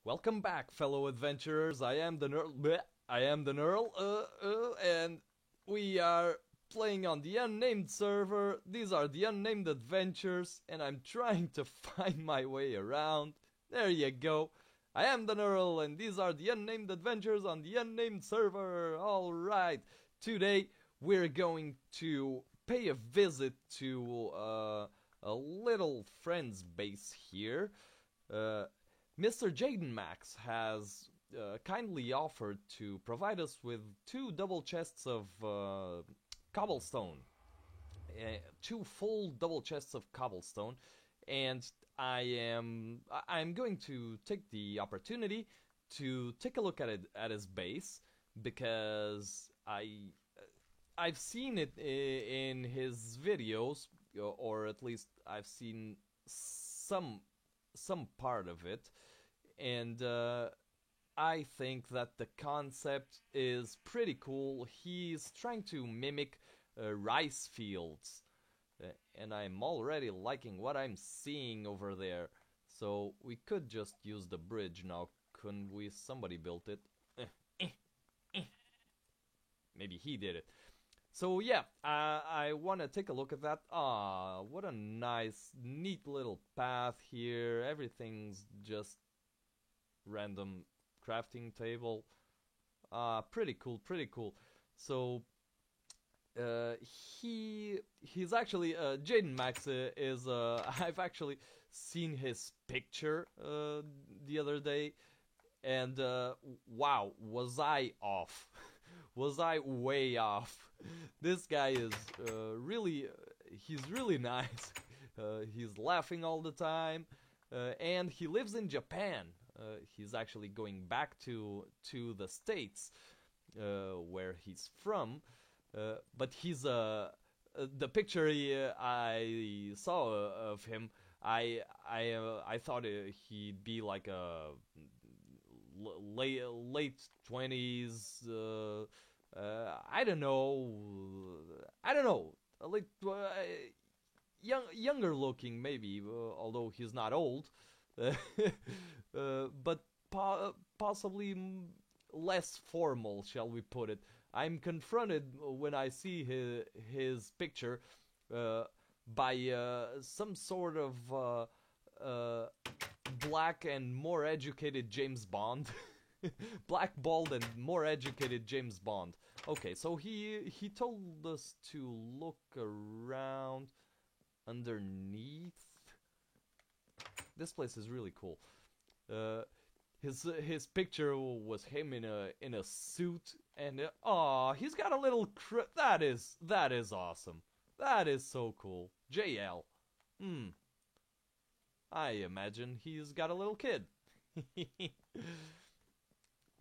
Welcome back, fellow adventurers. I am the Nerl. Bleh. I am the Nerl, and we are playing on the unnamed server. These are the unnamed adventures, and I'm trying to find my way around. There you go. I am the Nerl, and these are the unnamed adventures on the unnamed server. Alright, today we're going to pay a visit to a little friend's base here. Mr. Jaden Max has kindly offered to provide us with two double chests of cobblestone, two full double chests of cobblestone, and I'm going to take the opportunity to take a look at it at his base because I've seen it in his videos, or at least I've seen some part of it, and I think that the concept is pretty cool. He's trying to mimic rice fields, and I'm already liking what I'm seeing over there. So we could just use the bridge now, couldn't we? Somebody built it. Maybe he did it. So yeah, I want to take a look at that. Ah, what a nice, neat little path here. Everything's just random crafting table. Pretty cool, pretty cool. So he's actually Jaden Max is I've actually seen his picture the other day, and wow, was I off? Was I way off? This guy is really, he's really nice. He's laughing all the time, and he lives in Japan. He's actually going back to the States, where he's from. But he's the picture I saw of him. I thought he'd be like a late 20s. I don't know. A late, younger looking maybe, although he's not old. But possibly less formal, shall we put it. I'm confronted when I see his picture by some sort of black and more educated James Bond. Black, bald, and more educated James Bond. Okay, so he told us to look around underneath. This place is really cool. His picture was him in a suit, and he's got a little that is awesome. That is so cool. JL. I imagine he's got a little kid.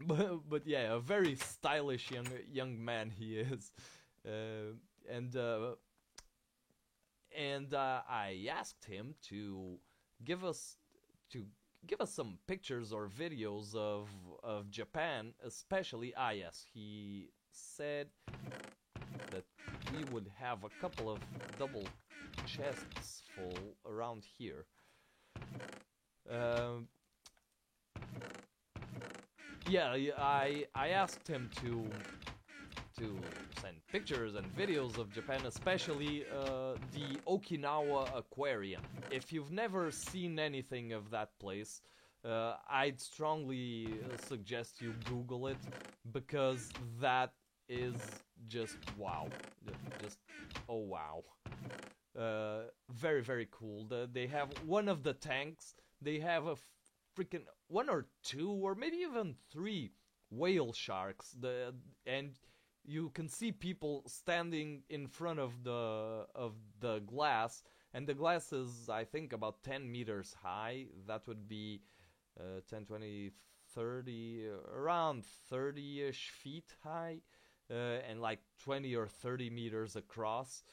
But yeah, a very stylish young man he is, and I asked him to give us some pictures or videos of Japan, especially. Yes, he said that we would have a couple of double chests full around here. Yeah, I asked him to send pictures and videos of Japan, especially the Okinawa Aquarium. If you've never seen anything of that place, I'd strongly suggest you Google it, because that is just wow. Just oh wow. Very, very cool. They have one of the tanks. They have a freaking one or two or maybe even three whale sharks. And you can see people standing in front of the glass, and the glass is, I think, about 10 meters high. That would be 10, 20, 30, around 30-ish feet high, and like 20 or 30 meters across.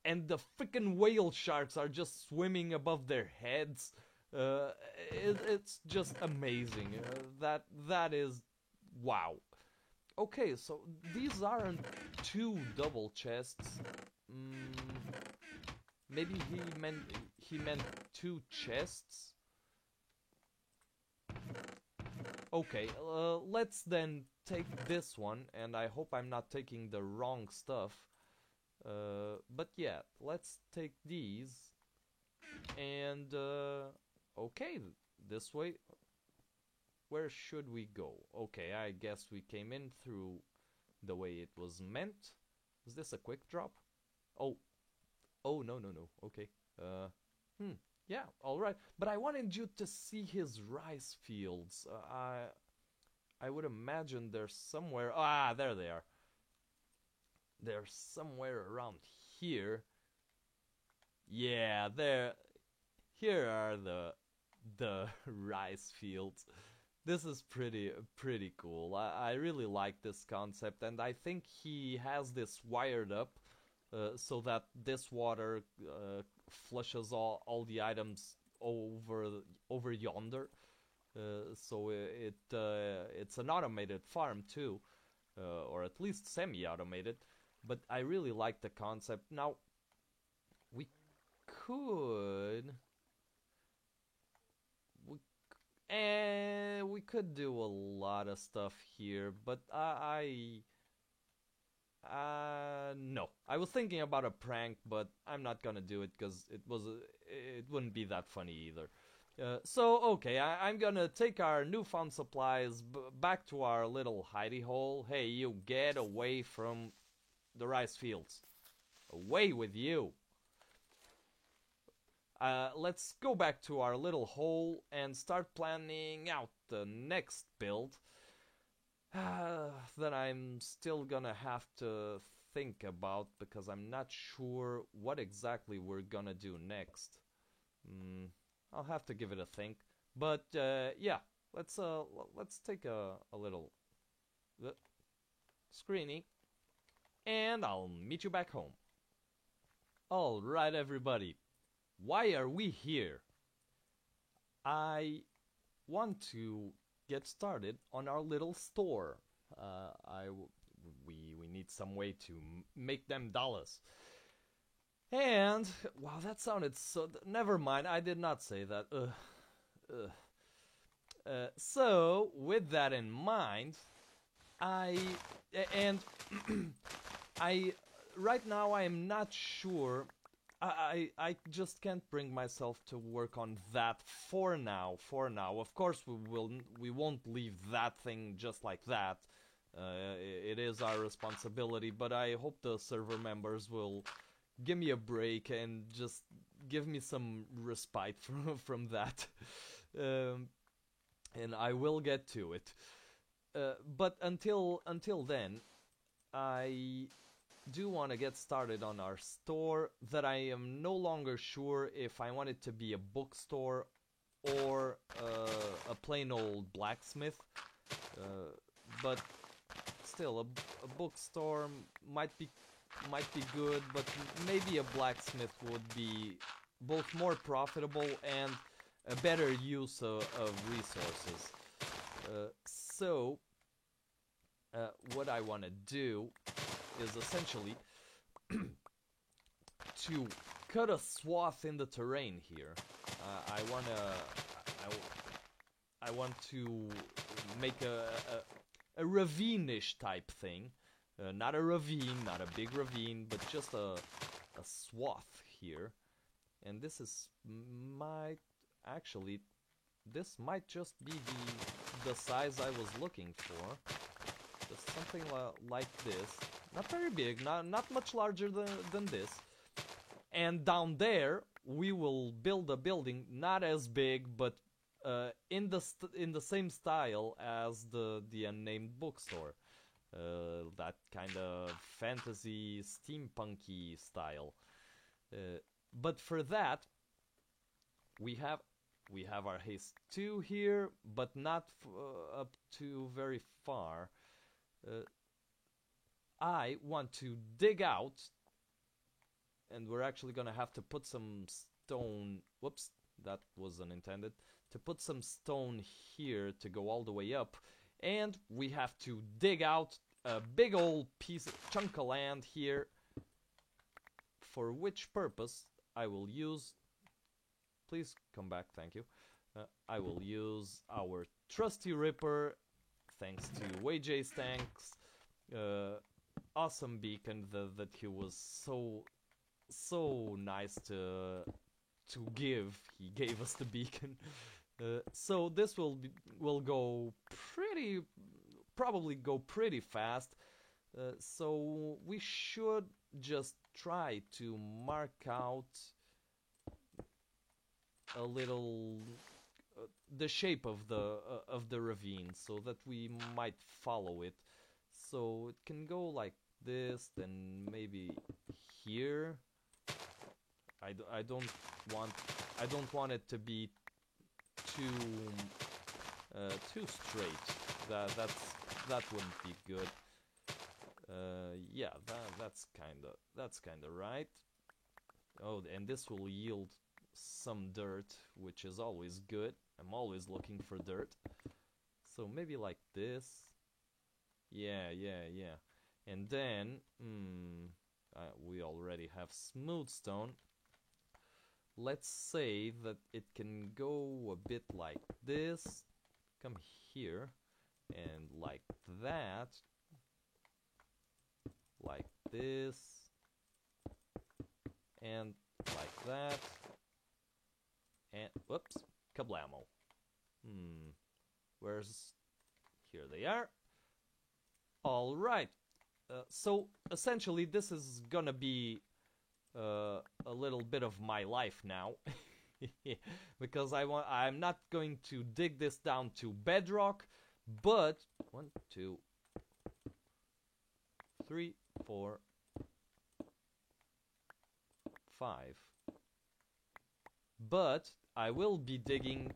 And the freaking whale sharks are just swimming above their heads. It's just amazing. That is wow. Okay, so these aren't two double chests. Maybe he meant two chests. Okay, let's then take this one, and I hope I'm not taking the wrong stuff. But yeah, let's take these, and okay, this way. Where should we go? Okay, I guess we came in through the way it was meant. Is this a quick drop? Oh, oh no no no. Okay. Uh, yeah, all right. But I wanted you to see his rice fields. I would imagine they're somewhere. Ah, there they are. They're somewhere around here. Yeah, there. Here are the rice fields. This is pretty cool. I really like this concept, and I think he has this wired up so that this water flushes all the items over yonder. So it's an automated farm too, or at least semi-automated. But I really like the concept. Now we could we could do a lot of stuff here, but no. I was thinking about a prank, but I'm not gonna do it because it wouldn't be that funny either. So okay, I'm gonna take our newfound supplies back to our little hidey hole. Hey, you get away from the rice fields. Away with you. Let's go back to our little hole and start planning out the next build that I'm still gonna have to think about because I'm not sure what exactly we're gonna do next. I'll have to give it a think. But yeah, let's take a little screeny, and I'll meet you back home. All right, everybody. Why are we here? I want to get started on our little store. We need some way to make them dollars. And wow, that sounded so. Never mind, I did not say that. So with that in mind, I and I right now I am not sure. I just can't bring myself to work on that for now. Of course, we won't leave that thing just like that. It is our responsibility, but I hope the server members will give me a break and just give me some respite from that. And I will get to it. But until then, I do want to get started on our store that I am no longer sure if I want it to be a bookstore or a plain old blacksmith. But still, a bookstore might be good, but maybe a blacksmith would be both more profitable and a better use of resources. So, what I want to do is essentially to cut a swath in the terrain here. I want to make a ravine-ish type thing. Not a ravine, not a big ravine, but just a swath here. And this might just be the size I was looking for. Just something like this. Not very big, not much larger than this. And down there, we will build a building not as big, but in the same style as the unnamed bookstore. That kind of fantasy, steampunky style. But for that, we have our haste 2 here, but not up to very far. I want to dig out, and we're actually gonna have to put some stone. Whoops, that wasn't intended. To put some stone here to go all the way up, and we have to dig out a big old chunk of land here. For which purpose I will use. Please come back, thank you. I will use our trusty Ripper, thanks to WayJ's tanks. Awesome beacon that he was so nice to give. He gave us the beacon. So this will go probably go pretty fast. So we should just try to mark out a little the shape of the ravine so that we might follow it. So it can go like this, then maybe here. I don't want it to be too straight. That wouldn't be good. Yeah, that's kinda right. Oh, and this will yield some dirt, which is always good. I'm always looking for dirt. So maybe like this. Yeah. And then, we already have smooth stone. Let's say that it can go a bit like this. Come here. And like that. Like this. And like that. And, whoops, kablamo. Where's... Here they are. Alright. So, essentially, this is gonna be a little bit of my life now. Because I'm not going to dig this down to bedrock, but... 1, 2, 3, 4, 5. But I will be digging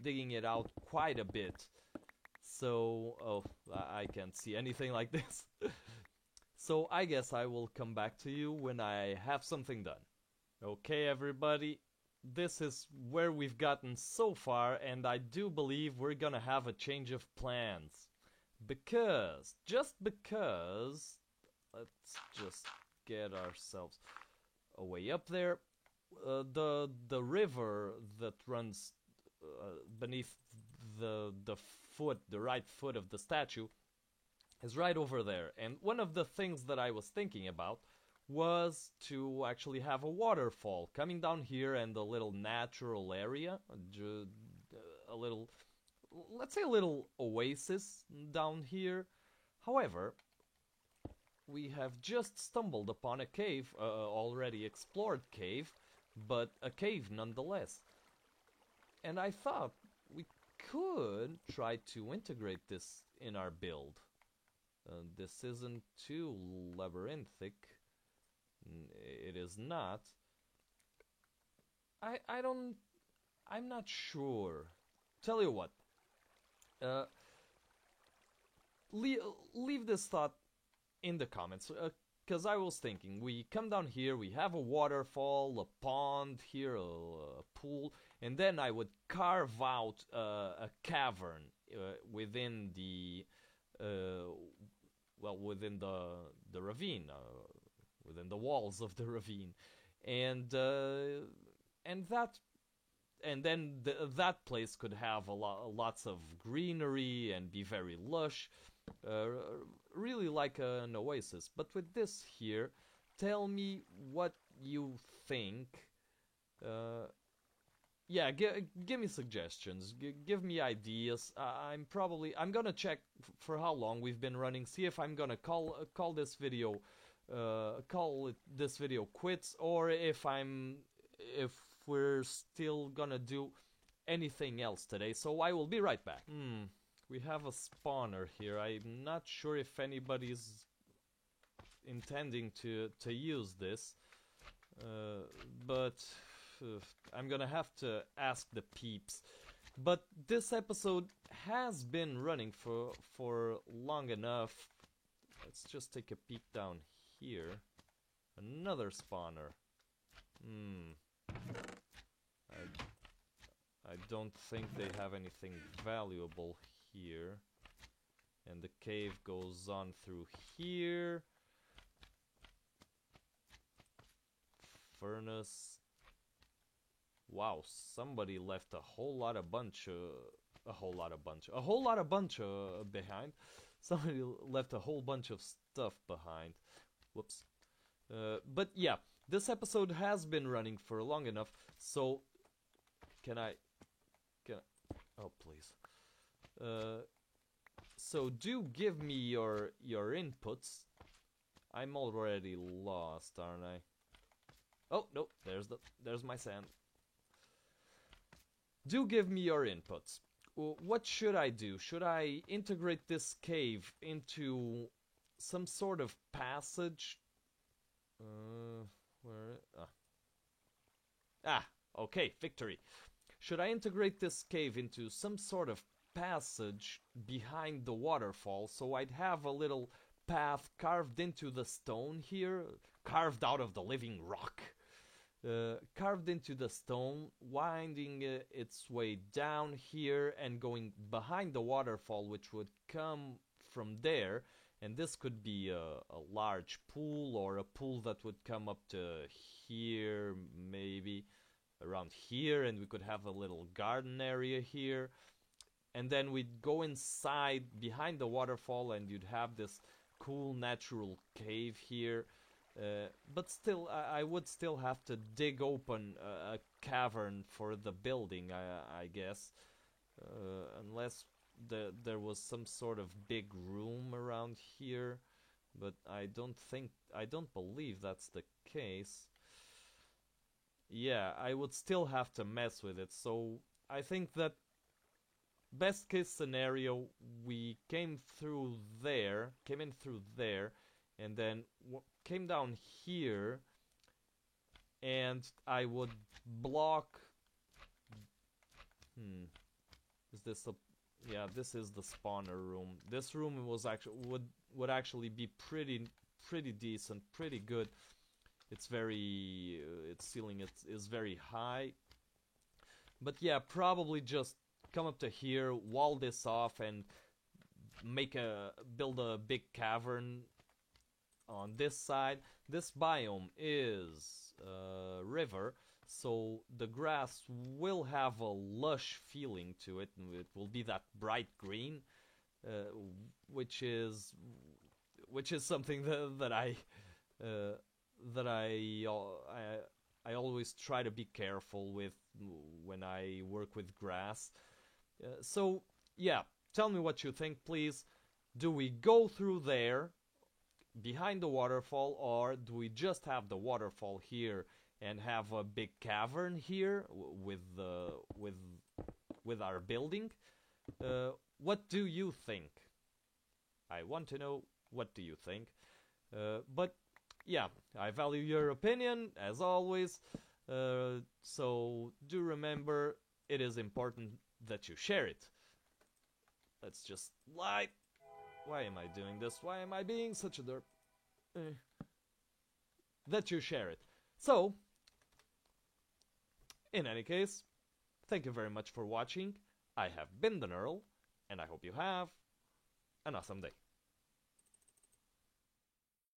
it out quite a bit. So, oh, I can't see anything like this. So I guess I will come back to you when I have something done. Okay, everybody, this is where we've gotten so far, and I do believe we're gonna have a change of plans. Just because, let's just get ourselves away up there. The river that runs beneath the right foot of the statue is right over there. And one of the things that I was thinking about was to actually have a waterfall coming down here and a little natural area, a little, let's say a little oasis down here. However, we have just stumbled upon a cave, already explored cave, but a cave nonetheless. And I thought we could try to integrate this in our build. This isn't too labyrinthic. It is not. I'm not sure. Tell you what. Leave this thought in the comments. Because I was thinking, we come down here, we have a waterfall, a pond here, a pool, and then I would carve out a cavern within the, within the ravine, within the walls of the ravine, and then that place could have lots of greenery and be very lush. Really like an oasis. But with this here, tell me what you think. Yeah, give me suggestions, give me ideas. I'm gonna check for how long we've been running, see if I'm gonna call this video quits, or if we're still gonna do anything else today. So I will be right back. We have a spawner here. I'm not sure if anybody's intending to use this, but I'm gonna have to ask the peeps. But this episode has been running for long enough. Let's just take a peek down here. Another spawner. I don't think they have anything valuable here. And the cave goes on through here. Furnace. Wow, somebody left a whole lot of bunch, behind. Somebody left a whole bunch of stuff behind. Whoops. But yeah, this episode has been running for long enough, so can I, oh please. So do give me your inputs. I'm already lost, aren't I? Oh, no, there's my sand. Do give me your inputs. What should I do? Should I integrate this cave into some sort of passage? Where? Okay, victory. Should I integrate this cave into some sort of passage behind the waterfall so I'd have a little path carved into the stone here, carved out of the living rock? Carved into the stone, winding its way down here and going behind the waterfall, which would come from there. And this could be a large pool, or a pool that would come up to here, maybe around here, and we could have a little garden area here. And then we'd go inside behind the waterfall, and you'd have this cool natural cave here. But still, I would still have to dig open a cavern for the building, I guess. Unless there was some sort of big room around here. But I don't believe that's the case. Yeah, I would still have to mess with it. So I think that best case scenario, we came in through there, and then came down here, and I would block. Is this a? Yeah, this is the spawner room. This room would actually be pretty decent, pretty good. It's very its ceiling is very high. But yeah, probably just come up to here, wall this off, and build a big cavern on this side. This biome is river, so the grass will have a lush feeling to it, and it will be that bright green, which is something that I always try to be careful with when I work with grass. So yeah, tell me what you think, please. Do we go through there behind the waterfall, or do we just have the waterfall here and have a big cavern here with our building? What do you think? I want to know, what do you think? But yeah, I value your opinion as always. So do remember, it is important that you share it. Let's just lie. Why am I doing this? Why am I being such a derp? That you share it. So, in any case, thank you very much for watching. I have been the Knurl, and I hope you have an awesome day.